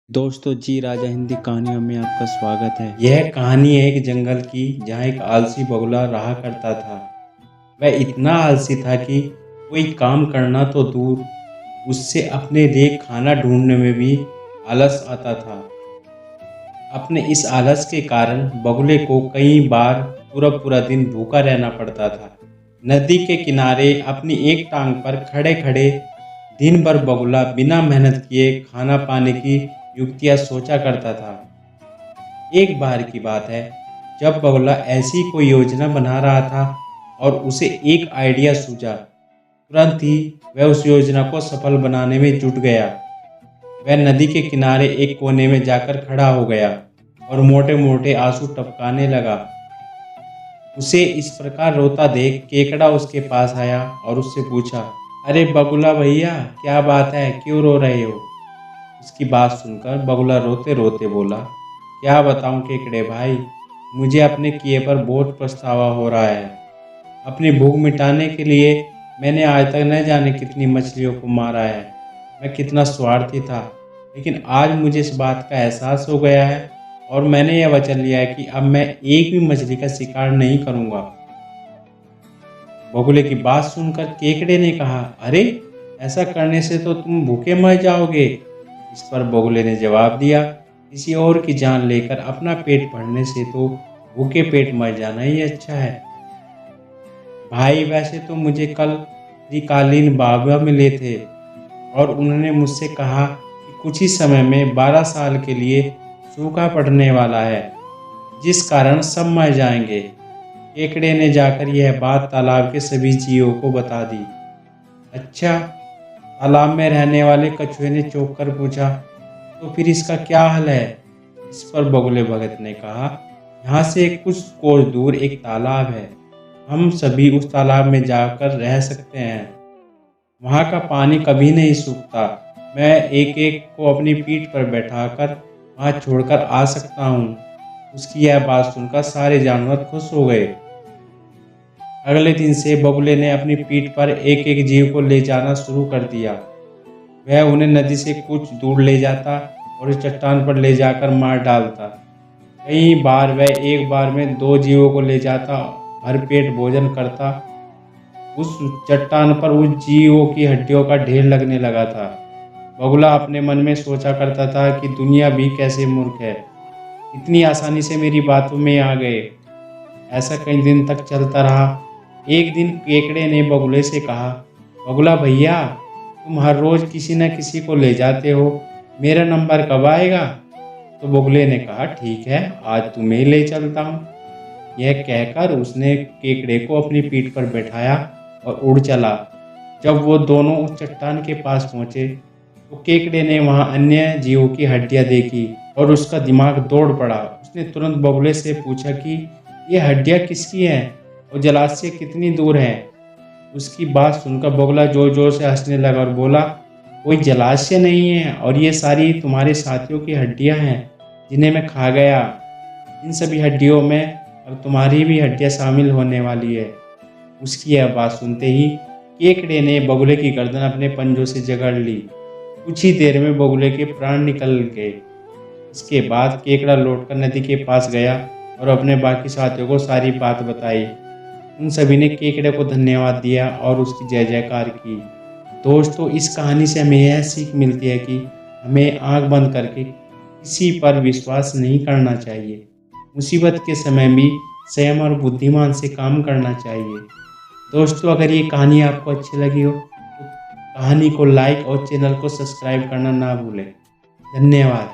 दोस्तों जी, राजा हिंदी कहानियों में आपका स्वागत है। यह कहानी है एक जंगल की, जहाँ एक आलसी बगुला रहा करता था। वह इतना आलसी था कि कोई काम करना तो दूर, उससे अपने लिए खाना ढूंढने में भी आलस आता था। अपने इस आलस के कारण बगुले को कई बार पूरा पूरा दिन भूखा रहना पड़ता था। नदी के किनारे अपनी एक टांग पर खड़े खड़े दिन भर बगुला बिना मेहनत किए खाना पाने की युक्तियां सोचा करता था। एक बार की बात है, जब बगुला ऐसी कोई योजना बना रहा था और उसे एक आइडिया सूझा। तुरंत ही वह उस योजना को सफल बनाने में जुट गया। वह नदी के किनारे एक कोने में जाकर खड़ा हो गया और मोटे मोटे आंसू टपकाने लगा। उसे इस प्रकार रोता देख केकड़ा उसके पास आया और उससे पूछा, अरे बगुला भैया, क्या बात है, क्यों रो रहे हो? उसकी बात सुनकर बगुला रोते रोते बोला, क्या बताऊं केकड़े भाई, मुझे अपने किए पर बहुत पछतावा हो रहा है। अपनी भूख मिटाने के लिए मैंने आज तक न जाने कितनी मछलियों को मारा है। मैं कितना स्वार्थी था, लेकिन आज मुझे इस बात का एहसास हो गया है और मैंने यह वचन लिया है कि अब मैं एक भी मछली का शिकार नहीं करूंगा। बगुले की बात सुनकर केकड़े ने कहा, अरे ऐसा करने से तो तुम भूखे मर जाओगे। इस पर बगुले ने जवाब दिया, किसी और की जान लेकर अपना पेट भरने से तो भूखे पेट मर जाना ही अच्छा है। भाई, वैसे तो मुझे कल त्रिकालीन बाबा मिले थे और उन्होंने मुझसे कहा कि कुछ ही समय में 12 साल के लिए सूखा पड़ने वाला है, जिस कारण सब मर जाएंगे। केकड़े ने जाकर यह बात तालाब के सभी जीवों को बता दी। अच्छा, तालाब में रहने वाले कछुए ने चौंक कर पूछा, तो फिर इसका क्या हल है? इस पर बगुले भगत ने कहा, यहाँ से कुछ कोस दूर एक तालाब है, हम सभी उस तालाब में जाकर रह सकते हैं। वहाँ का पानी कभी नहीं सूखता। मैं एक एक को अपनी पीठ पर बैठाकर वहाँ छोड़कर आ सकता हूँ। उसकी यह बात सुनकर सारे जानवर खुश हो गए। अगले दिन से बगुले ने अपनी पीठ पर एक एक जीव को ले जाना शुरू कर दिया। वह उन्हें नदी से कुछ दूर ले जाता और उस चट्टान पर ले जाकर मार डालता। कई बार वह एक बार में 2 जीवों को ले जाता, भरपेट भोजन करता। उस चट्टान पर उस जीवों की हड्डियों का ढेर लगने लगा था। बगुला अपने मन में सोचा करता था कि दुनिया भी कैसे मूर्ख है, इतनी आसानी से मेरी बातों में आ गए। ऐसा कई दिन तक चलता रहा। एक दिन केकड़े ने बगुले से कहा, बगुला भैया, तुम हर रोज किसी न किसी को ले जाते हो, मेरा नंबर कब आएगा? तो बगुले ने कहा, ठीक है, आज तुम्हें ले चलता हूँ। यह कहकर उसने केकड़े को अपनी पीठ पर बैठाया और उड़ चला। जब वो दोनों उस चट्टान के पास पहुंचे तो केकड़े ने वहां अन्य जीवों की हड्डियां देखी और उसका दिमाग दौड़ पड़ा। उसने तुरंत बगुले से पूछा कि ये हड्डियां किसकी हैं और जलाशय कितनी दूर है? उसकी बात सुनकर बगुला जोर जोर से हंसने लगा और बोला, कोई जलाशय नहीं है और ये सारी तुम्हारे साथियों की हड्डियां हैं जिन्हें मैं खा गया। इन सभी हड्डियों में अब तुम्हारी भी हड्डियां शामिल होने वाली है। उसकी यह बात सुनते ही केकड़े ने बगुले की गर्दन अपने पंजों से जकड़ ली। कुछ ही देर में बगुले के प्राण निकल गए। इसके बाद केकड़ा लौटकर नदी के पास गया और अपने बाकी साथियों को सारी बात बताई। उन सभी ने केकड़े को धन्यवाद दिया और उसकी जय जयकार की। दोस्तों, इस कहानी से हमें यह सीख मिलती है कि हमें आंख बंद करके किसी पर विश्वास नहीं करना चाहिए। मुसीबत के समय भी संयम और बुद्धिमान से काम करना चाहिए। दोस्तों, अगर ये कहानी आपको अच्छी लगी हो तो कहानी को लाइक और चैनल को सब्सक्राइब करना ना भूलें। धन्यवाद।